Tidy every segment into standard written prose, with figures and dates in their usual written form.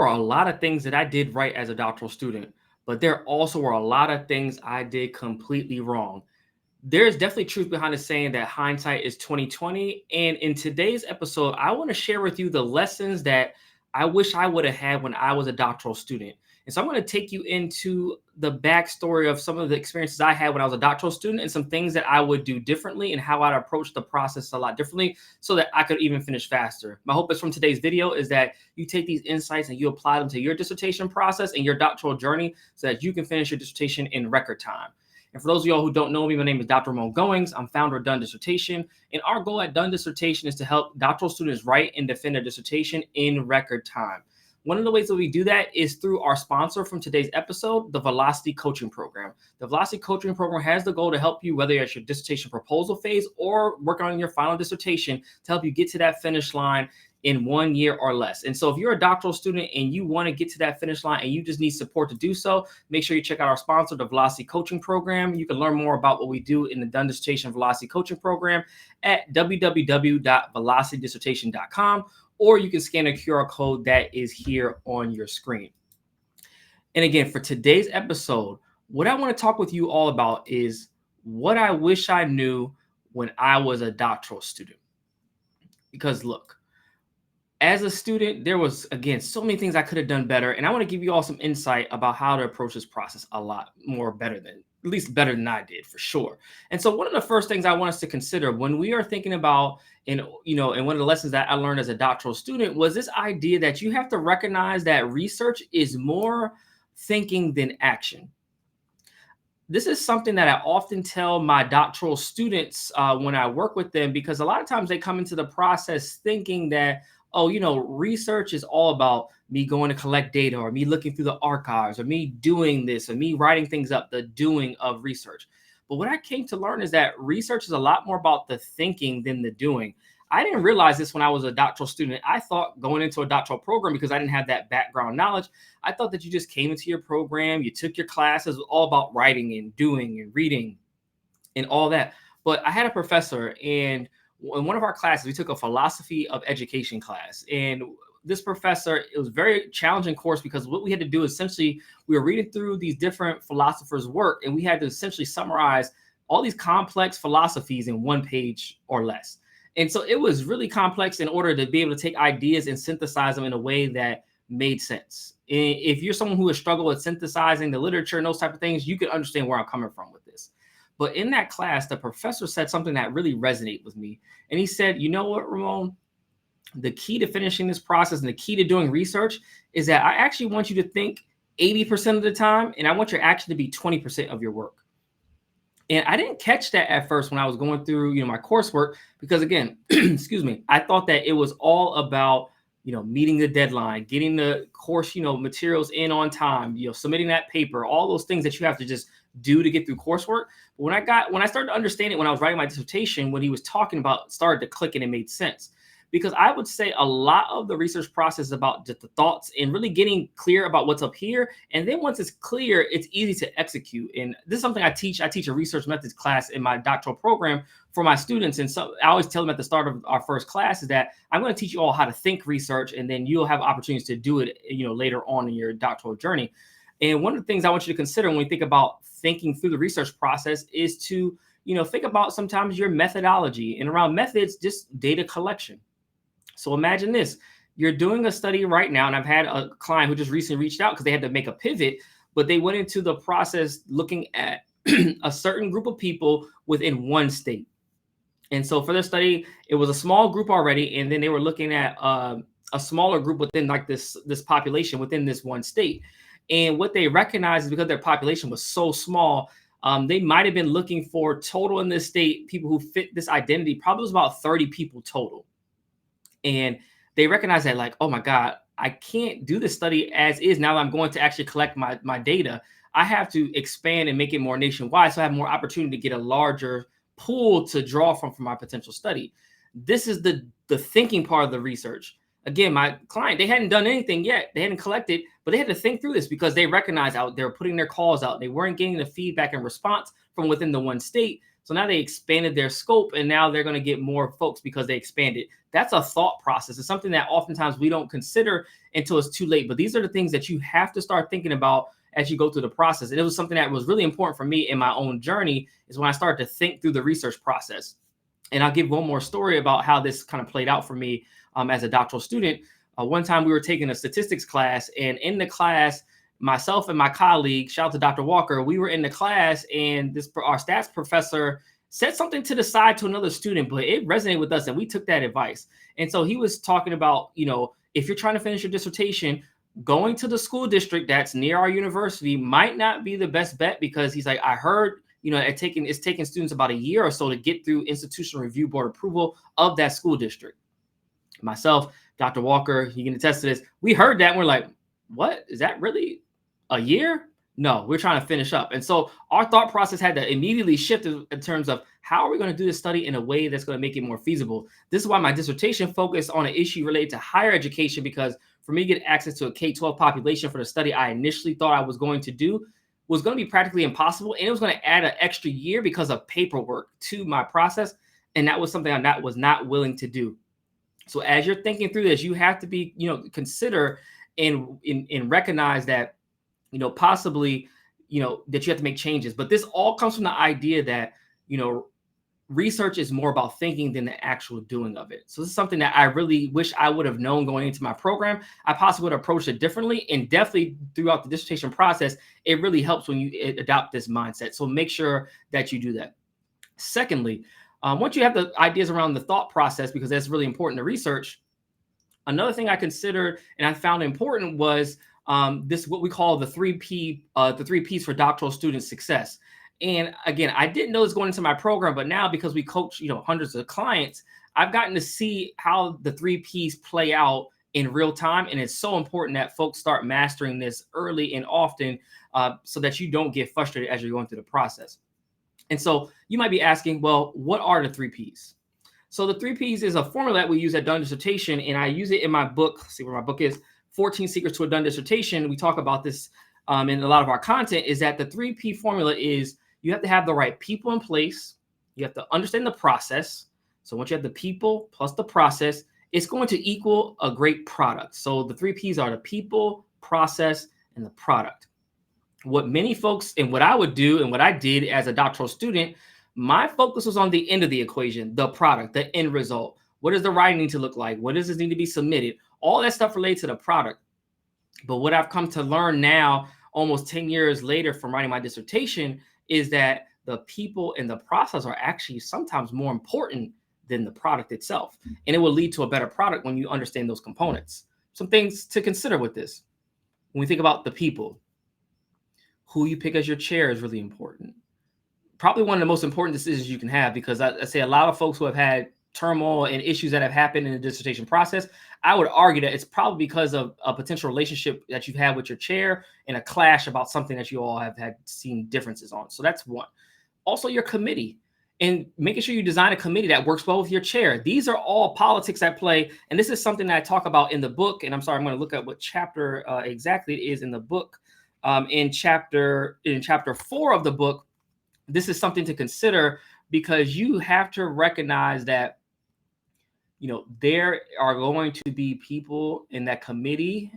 are a lot of things that I did right as a doctoral student, but there also were a lot of things I did completely wrong. There's definitely truth behind the saying that hindsight is 2020. And in today's episode, I want to share with you the lessons that I wish I would have had when I was a doctoral student. And so I'm going to take you into the backstory of some of the experiences I had when I was a doctoral student and some things that I would do differently and how I'd approach the process a lot differently so that I could even finish faster. My hope is from today's video is that you take these insights and you apply them to your dissertation process and your doctoral journey so that you can finish your dissertation in record time. And for those of y'all who don't know me, my name is Dr. Ramon Goings. I'm founder of Done Dissertation. And our goal at Done Dissertation is to help doctoral students write and defend their dissertation in record time. One of the ways that we do that is through our sponsor from today's episode, the Velocity Coaching Program. The Velocity Coaching Program has the goal to help you, whether you're at your dissertation proposal phase or working on your final dissertation, to help you get to that finish line in 1 year or less. And so if you're a doctoral student and you want to get to that finish line and you just need support to do so, make sure you check out our sponsor, the Velocity Coaching Program. You can learn more about what we do in the Done Dissertation Velocity Coaching Program at www.velocitydissertation.com, or you can scan a QR code that is here on your screen. And again, for today's episode, what I want to talk with you all about is what I wish I knew when I was a doctoral student. Because look, as a student, there was, again, so many things I could have done better. And I want to give you all some insight about how to approach this process a lot more better than, at least better than I did, for sure. And so one of the first things I want us to consider when we are thinking about, and one of the lessons that I learned as a doctoral student was this idea that you have to recognize that research is more thinking than action. This is something that I often tell my doctoral students when I work with them, because a lot of times they come into the process thinking that, oh, research is all about me going to collect data or me looking through the archives or me doing this or me writing things up, the doing of research. But what I came to learn is that research is a lot more about the thinking than the doing. I didn't realize this when I was a doctoral student. I thought going into a doctoral program, because I didn't have that background knowledge, I thought that you just came into your program, you took your classes, it was all about writing and doing and reading and all that. But I had a professor, and in one of our classes, we took a philosophy of education class. And this professor, it was a very challenging course because what we had to do is essentially, we were reading through these different philosophers' work, and we had to essentially summarize all these complex philosophies in 1 page or less. And so it was really complex in order to be able to take ideas and synthesize them in a way that made sense. And if you're someone who has struggled with synthesizing the literature and those type of things, you can understand where I'm coming from with this. But in that class, the professor said something that really resonated with me. And he said, you know what, Ramon? The key to finishing this process and the key to doing research is that I actually want you to think 80% of the time, and I want your action to be 20% of your work. And I didn't catch that at first when I was going through, my coursework, because again, excuse me, I thought that it was all about, meeting the deadline, getting the course, materials in on time, submitting that paper, all those things that you have to just do to get through coursework. But when I started to understand it, when I was writing my dissertation, when he was talking about, started to click and it made sense. Because I would say a lot of the research process is about just the thoughts and really getting clear about what's up here. And then once it's clear, it's easy to execute. And this is something I teach. I teach a research methods class in my doctoral program for my students. And so I always tell them at the start of our first class is that I'm going to teach you all how to think research, and then you'll have opportunities to do it, later on in your doctoral journey. And one of the things I want you to consider when we think about thinking through the research process is to, think about sometimes your methodology, and around methods, just data collection. So imagine this, you're doing a study right now, and I've had a client who just recently reached out because they had to make a pivot, but they went into the process looking at a certain group of people within one state. And so for their study, it was a small group already, and then they were looking at a smaller group within like this population within this one state. And what they recognized is because their population was so small, they might have been looking for total in this state, people who fit this identity, probably was about 30 people total. And they recognize that, like, oh my God, I can't do this study as is. Now that I'm going to actually collect my data, I have to expand and make it more nationwide, so I have more opportunity to get a larger pool to draw from for my potential study. This is the thinking part of the research. Again, my client, they hadn't done anything yet. They hadn't collected, but they had to think through this because they recognized they were putting their calls out. They weren't getting the feedback and response from within the one state. So now they expanded their scope and now they're going to get more folks because they expanded. That's a thought process. It's something that oftentimes we don't consider until it's too late. But these are the things that you have to start thinking about as you go through the process. And it was something that was really important for me in my own journey, is when I started to think through the research process. And I'll give one more story about how this kind of played out for me as a doctoral student. One time we were taking a statistics class, and in the class, myself and my colleague, shout out to Dr. Walker, we were in the class, and our stats professor said something to the side to another student, but it resonated with us and we took that advice. And so he was talking about, if you're trying to finish your dissertation, going to the school district that's near our university might not be the best bet, because he's like, I heard, it's taking students about a year or so to get through institutional review board approval of that school district. Myself, Dr. Walker, he can attest to this. We heard that and we're like, what? Is that really a year? No, we're trying to finish up. And so our thought process had to immediately shift in terms of how are we going to do this study in a way that's going to make it more feasible. This is why my dissertation focused on an issue related to higher education, because for me to get access to a K-12 population for the study I initially thought I was going to do was going to be practically impossible. And it was going to add an extra year because of paperwork to my process. And that was something I was not willing to do. So as you're thinking through this, you have to be, consider and recognize that, possibly, that you have to make changes. But this all comes from the idea that, research is more about thinking than the actual doing of it. So this is something that I really wish I would have known going into my program. I possibly would have approached it differently, and definitely throughout the dissertation process, it really helps when you adopt this mindset. So make sure that you do that. Secondly, once you have the ideas around the thought process, because that's really important to research, another thing I considered and I found important was this, what we call the 3Ps for doctoral student success. And again, I didn't know this going into my program, but now because we coach, hundreds of clients, I've gotten to see how the 3Ps play out in real time. And it's so important that folks start mastering this early and often, so that you don't get frustrated as you're going through the process. And so you might be asking, well, what are the 3Ps? So the 3Ps is a formula that we use at Done Dissertation, and I use it in my book. See where my book is, 14 Secrets to a Done Dissertation. We talk about this in a lot of our content, is that the 3P formula is you have to have the right people in place. You have to understand the process. So once you have the people plus the process, it's going to equal a great product. So the 3Ps are the people, process, and the product. What many folks, and what I would do and what I did as a doctoral student, my focus was on the end of the equation, the product, the end result. What does the writing need to look like? What does this need to be submitted? All that stuff related to the product. But what I've come to learn now, almost 10 years later from writing my dissertation, is that the people and the process are actually sometimes more important than the product itself. And it will lead to a better product when you understand those components. Some things to consider with this. When we think about the people, who you pick as your chair is really important. Probably one of the most important decisions you can have, because I say a lot of folks who have had turmoil and issues that have happened in the dissertation process, I would argue that it's probably because of a potential relationship that you've had with your chair and a clash about something that you all have had seen differences on. So that's one. Also, your committee, and making sure you design a committee that works well with your chair. These are all politics at play. And this is something that I talk about in the book. And I'm sorry, I'm going to look at what chapter exactly it is in the book. In chapter 4 of the book, this is something to consider, because you have to recognize that, there are going to be people in that committee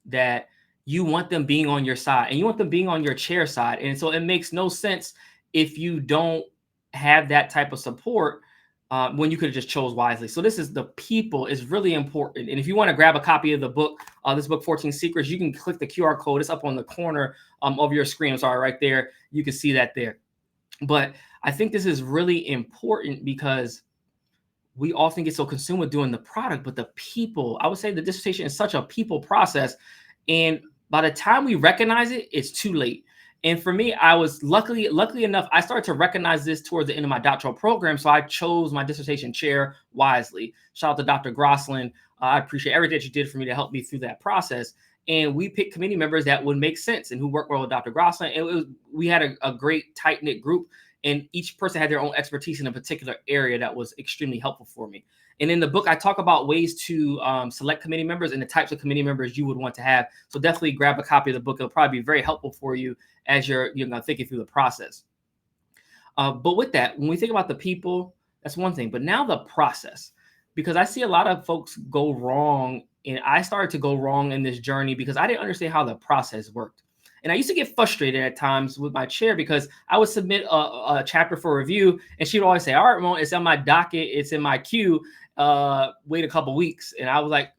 that you want them being on your side, and you want them being on your chair side. And so it makes no sense if you don't have that type of support, when you could have just chose wisely. So this is the people is really important. And if you want to grab a copy of the book, this book, 14 Secrets, you can click the QR code. It's up on the corner of your screen. I'm sorry, right there. You can see that there. But I think this is really important, because we often get so consumed with doing the product, but the people, I would say the dissertation is such a people process. And by the time we recognize it, it's too late. And for me, I was luckily enough, I started to recognize this towards the end of my doctoral program. So I chose my dissertation chair wisely. Shout out to Dr. Grosslin. I appreciate everything that you did for me to help me through that process. And we picked committee members that would make sense and who work well with Dr. Grosslin. And we had a great tight-knit group, and each person had their own expertise in a particular area that was extremely helpful for me. And in the book, I talk about ways to select committee members and the types of committee members you would want to have. So definitely grab a copy of the book. It'll probably be very helpful for you as you're thinking through the process. But with that, when we think about the people, that's one thing. But now the process, because I see a lot of folks go wrong, and I started to go wrong in this journey because I didn't understand how the process worked. And I used to get frustrated at times with my chair because I would submit a chapter for review, and she would always say, "All right, Ramon, it's on my docket, it's in my queue. Wait a couple weeks." And I was like,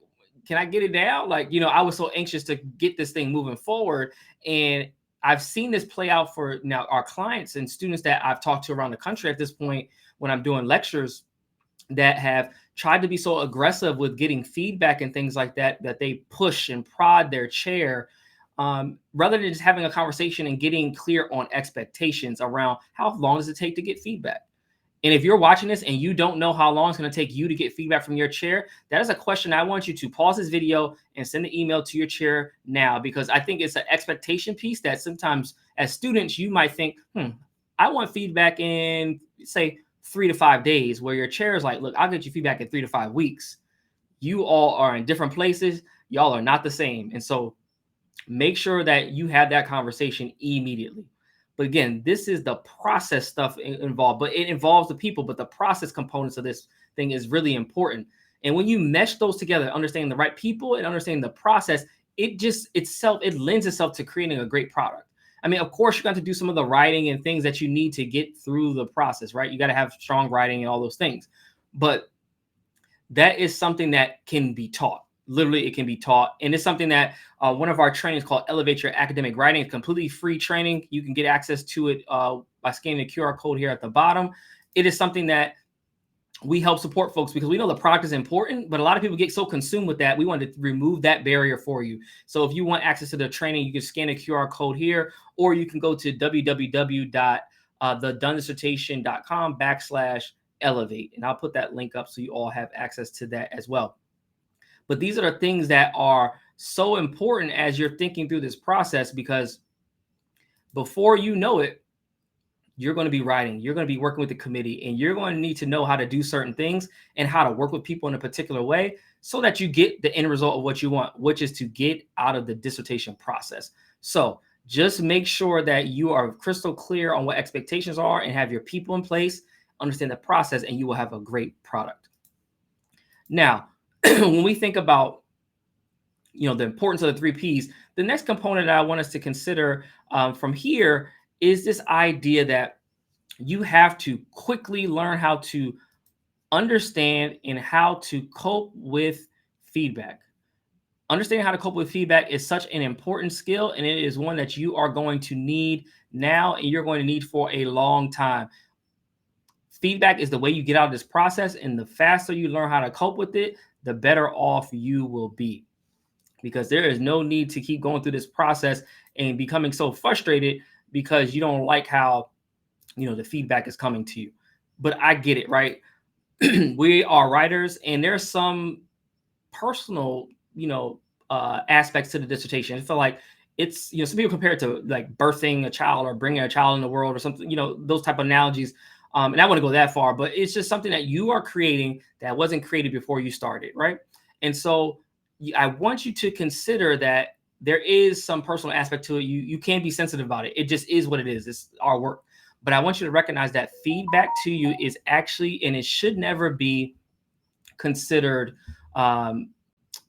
"Can I get it now?" Like, I was so anxious to get this thing moving forward. And I've seen this play out for now our clients and students that I've talked to around the country at this point when I'm doing lectures, that have tried to be so aggressive with getting feedback and things like that, that they push and prod their chair, rather than just having a conversation and getting clear on expectations around how long does it take to get feedback. And if you're watching this and you don't know how long it's going to take you to get feedback from your chair, that is a question I want you to pause this video and send an email to your chair now, because I think it's an expectation piece that sometimes as students, you might think, I want feedback in, say, 3 to 5 days, where your chair is like, look, I'll get you feedback in 3 to 5 weeks. You all are in different places. Y'all are not the same. And so make sure that you have that conversation immediately. But again, this is the process stuff involved, but it involves the people, but the process components of this thing is really important. And when you mesh those together, understanding the right people and understanding the process, it lends itself to creating a great product. I mean, of course, you're going to do some of the writing and things that you need to get through the process, right? You got to have strong writing and all those things. But that is something that can be taught. Literally, it can be taught. And it's something that one of our trainings called Elevate Your Academic Writing. It's completely free training. You can get access to it by scanning the QR code here at the bottom. It is something that we help support folks because we know the product is important, but a lot of people get so consumed with that. We want to remove that barrier for you. So if you want access to the training, you can scan the QR code here, or you can go to www.thedonedissertation.com/elevate. And I'll put that link up so you all have access to that as well. But these are the things that are so important as you're thinking through this process, because before you know it, you're going to be writing, you're going to be working with the committee, and you're going to need to know how to do certain things and how to work with people in a particular way so that you get the end result of what you want, which is to get out of the dissertation process. So just make sure that you are crystal clear on what expectations are and have your people in place, understand the process, and you will have a great product. Now, when we think about the importance of the 3 Ps, the next component that I want us to consider from here is this idea that you have to quickly learn how to understand and how to cope with feedback. Understanding how to cope with feedback is such an important skill, and it is one that you are going to need now and you're going to need for a long time. Feedback is the way you get out of this process, and the faster you learn how to cope with it, the better off you will be. Because there is no need to keep going through this process and becoming so frustrated because you don't like how the feedback is coming to you. But I get it, right? We are writers, and there's some personal aspects to the dissertation. I feel like it's some people compare it to like birthing a child or bringing a child in the world or something, those type of analogies. And I want to go that far, but it's just something that you are creating that wasn't created before you started, right? And so I want you to consider that there is some personal aspect to it. You can't be sensitive about it. It just is what it is. It's our work. But I want you to recognize that feedback to you is actually, and it should never be considered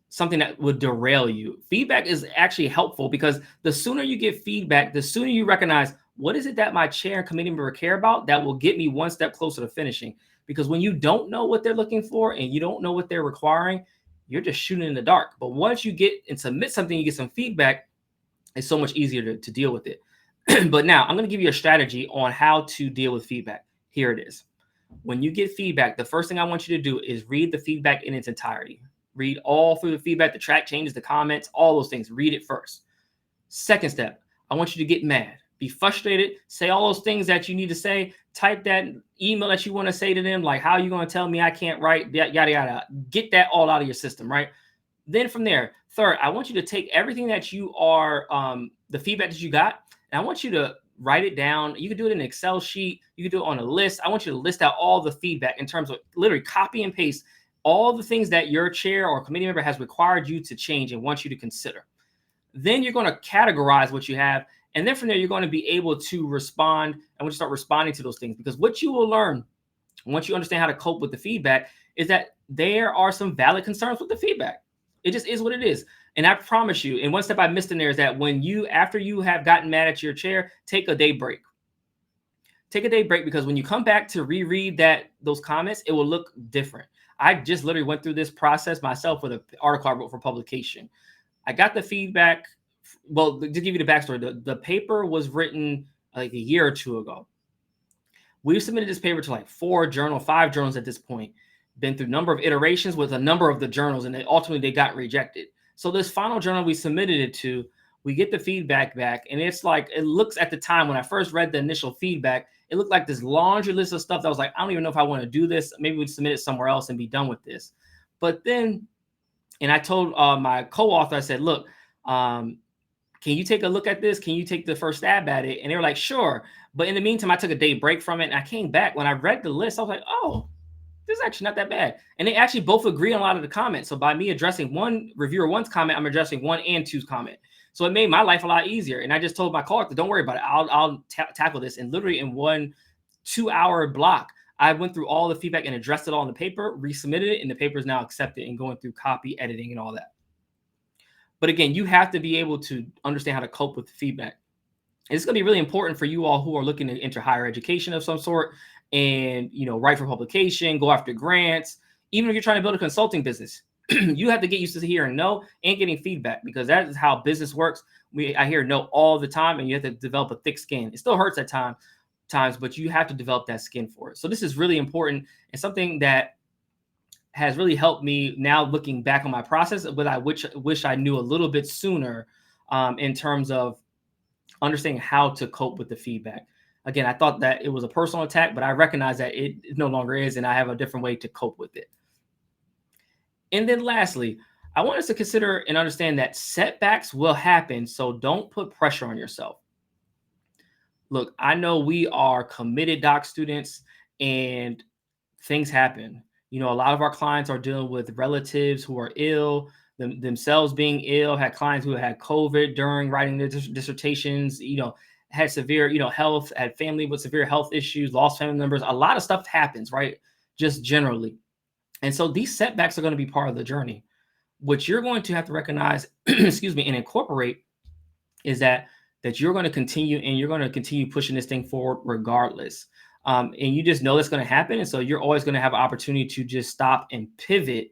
something that would derail you. Feedback is actually helpful because the sooner you get feedback, the sooner you recognize what is it that my chair and committee member care about that will get me one step closer to finishing. Because when you don't know what they're looking for and you don't know what they're requiring, you're just shooting in the dark. But once you get and submit something, you get some feedback, it's so much easier to deal with it. But now I'm going to give you a strategy on how to deal with feedback. Here it is. When you get feedback, the first thing I want you to do is read the feedback in its entirety. Read all through the feedback, the track changes, the comments, all those things. Read it first. Second step, I want you to get mad. Be frustrated. Say all those things that you need to say. Type that email that you want to say to them, like, how are you going to tell me I can't write? Yada, yada. Get that all out of your system, right? Then from there, third, I want you to take everything that you are, the feedback that you got, and I want you to write it down. You can do it in an Excel sheet. You can do it on a list. I want you to list out all the feedback in terms of literally copy and paste all the things that your chair or committee member has required you to change and wants you to consider. Then you're going to categorize what you have And then from there, you're going to be able to respond, and when you start responding to those things, because what you will learn once you understand how to cope with the feedback is that there are some valid concerns with the feedback. It just is what it is. And I promise you, and one step I missed in there is that after you have gotten mad at your chair, take a day break. Take a day break, because when you come back to reread those comments, it will look different. I just literally went through this process myself with an article I wrote for publication. I got the feedback. Well, to give you the backstory, the paper was written like a year or two ago. We've submitted this paper to like 5 journals at this point, been through a number of iterations with a number of the journals, and ultimately they got rejected. So this final journal we submitted it to, we get the feedback back, and it's like, it looks, at the time when I first read the initial feedback, it looked like this laundry list of stuff that I was like, I don't even know if I want to do this. Maybe we'd submit it somewhere else and be done with this. But then, and I told my co-author, I said, look, can you take a look at this? Can you take the first stab at it? And they were like, sure. But in the meantime, I took a day break from it, and I came back. When I read the list, I was like, oh, this is actually not that bad. And they actually both agree on a lot of the comments. So by me addressing one reviewer one's comment, I'm addressing 1 and 2's comment. So it made my life a lot easier. And I just told my co-author, don't worry about it. I'll tackle this. And literally in 1 2-hour block, I went through all the feedback and addressed it all in the paper, resubmitted it, and the paper is now accepted and going through copy editing and all that. But again, you have to be able to understand how to cope with the feedback. It's going to be really important for you all who are looking to enter higher education of some sort and, write for publication, go after grants. Even if you're trying to build a consulting business, you have to get used to hearing no and getting feedback, because that is how business works. I hear no all the time, and you have to develop a thick skin. It still hurts at times, but you have to develop that skin for it. So this is really important, and something that has really helped me now looking back on my process, but I wish I knew a little bit sooner in terms of understanding how to cope with the feedback. Again, I thought that it was a personal attack, but I recognize that it no longer is, and I have a different way to cope with it. And then lastly, I want us to consider and understand that setbacks will happen, so don't put pressure on yourself. Look, I know we are committed doc students, and things happen. A lot of our clients are dealing with relatives who are ill, themselves being ill, had clients who had COVID during writing their dissertations, had severe, health, had family with severe health issues, lost family members. A lot of stuff happens, right? Just generally. And so these setbacks are going to be part of the journey. What you're going to have to recognize, excuse me, and incorporate is that you're going to continue, and you're going to continue pushing this thing forward regardless. And you just know it's going to happen. And so you're always going to have an opportunity to just stop and pivot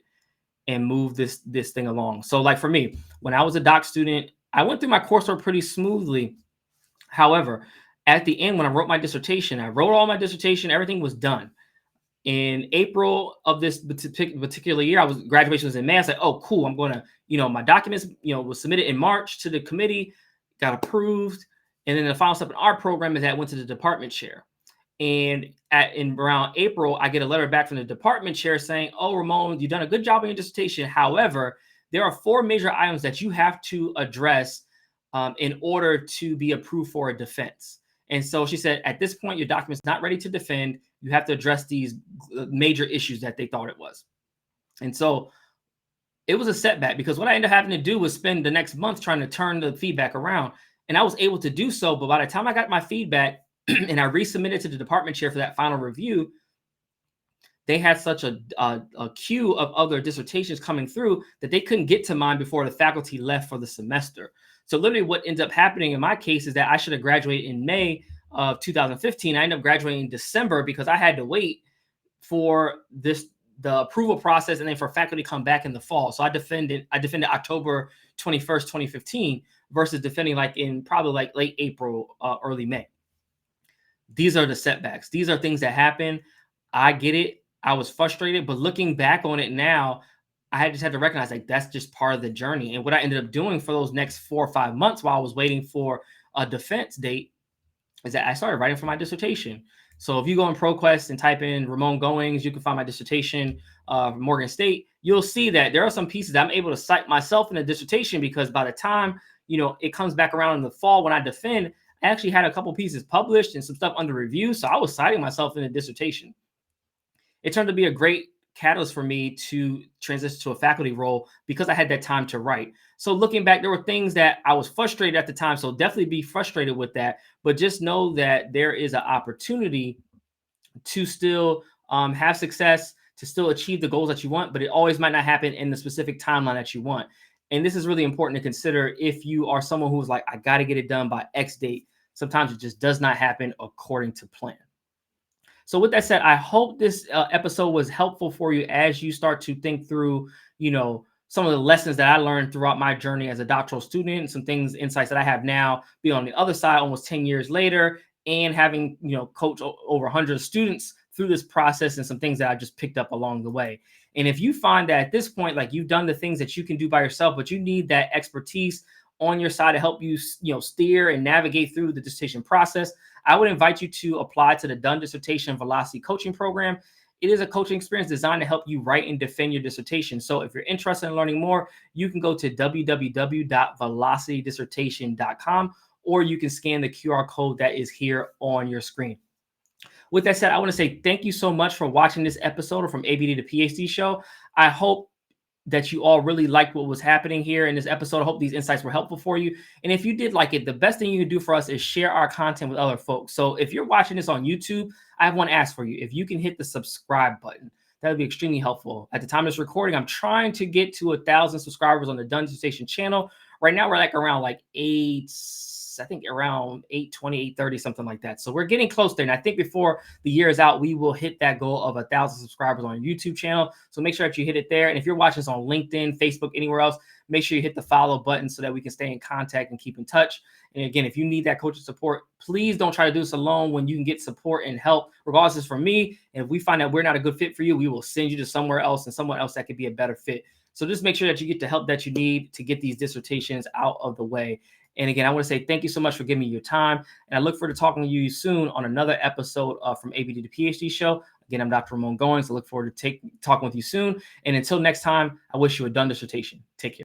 and move this thing along. So like for me, when I was a doc student, I went through my coursework pretty smoothly. However, at the end, when I wrote my dissertation, everything was done. In April of this particular year, graduation was in May. I said, oh, cool. I'm going to, my documents, was submitted in March to the committee, got approved. And then the final step in our program is that I went to the department chair. And in around April, I get a letter back from the department chair saying, oh, Ramon, you've done a good job on your dissertation. However, there are 4 major items that you have to address in order to be approved for a defense. And so she said, at this point, your document's not ready to defend. You have to address these major issues that they thought it was. And so it was a setback, because what I ended up having to do was spend the next month trying to turn the feedback around. And I was able to do so. But by the time I got my feedback and I resubmitted to the department chair for that final review, they had such a queue of other dissertations coming through that they couldn't get to mine before the faculty left for the semester. So literally what ends up happening in my case is that I should have graduated in May of 2015. I ended up graduating in December because I had to wait for the approval process and then for faculty to come back in the fall. So I defended October 21st, 2015 versus defending like in probably like late April, early May. These are the setbacks. These are things that happen. I get it. I was frustrated, but looking back on it now, I just had to recognize like that's just part of the journey. And what I ended up doing for those next 4 or 5 months while I was waiting for a defense date is that I started writing for my dissertation. So if you go in ProQuest and type in Ramon Goings, you can find my dissertation from Morgan State. You'll see that there are some pieces that I'm able to cite myself in a dissertation, because by the time, it comes back around in the fall when I defend, I actually had a couple pieces published and some stuff under review. So I was citing myself in a dissertation. It turned to be a great catalyst for me to transition to a faculty role because I had that time to write. So looking back, there were things that I was frustrated at the time. So definitely be frustrated with that, but just know that there is an opportunity to still have success, to still achieve the goals that you want, but it always might not happen in the specific timeline that you want. And this is really important to consider if you are someone who's like, I got to get it done by X date. Sometimes it just does not happen according to plan. So with that said, I hope this episode was helpful for you as you start to think through, some of the lessons that I learned throughout my journey as a doctoral student and some things, insights that I have now, being on the other side almost 10 years later and having, coached over 100 students through this process and some things that I just picked up along the way. And if you find that at this point, like you've done the things that you can do by yourself, but you need that expertise on your side to help you, steer and navigate through the dissertation process, I would invite you to apply to the Done Dissertation Velocity Coaching Program. It is a coaching experience designed to help you write and defend your dissertation. So if you're interested in learning more, you can go to www.velocitydissertation.com, or you can scan the QR code that is here on your screen. With that said, I want to say thank you so much for watching this episode of From ABD to PhD Show. I hope that you all really liked what was happening here in this episode. I hope these insights were helpful for you. And if you did like it, the best thing you can do for us is share our content with other folks. So if you're watching this on YouTube, I have one ask for you. If you can hit the subscribe button, that would be extremely helpful. At the time of this recording, I'm trying to get to 1,000 subscribers on the Done Dissertation channel. Right now, we're like around around 820, 830, something like that. So we're getting close there. And I think before the year is out, we will hit that goal of 1,000 subscribers on your YouTube channel. So make sure that you hit it there. And if you're watching this on LinkedIn, Facebook, anywhere else, make sure you hit the follow button so that we can stay in contact and keep in touch. And again, if you need that coaching support, please don't try to do this alone when you can get support and help, regardless it's from me. And if we find that we're not a good fit for you, we will send you to somewhere else and someone else that could be a better fit. So just make sure that you get the help that you need to get these dissertations out of the way. And again, I want to say thank you so much for giving me your time. And I look forward to talking to you soon on another episode From ABD to PhD Show. Again, I'm Dr. Ramon Goings. I look forward to talking with you soon. And until next time, I wish you a done dissertation. Take care.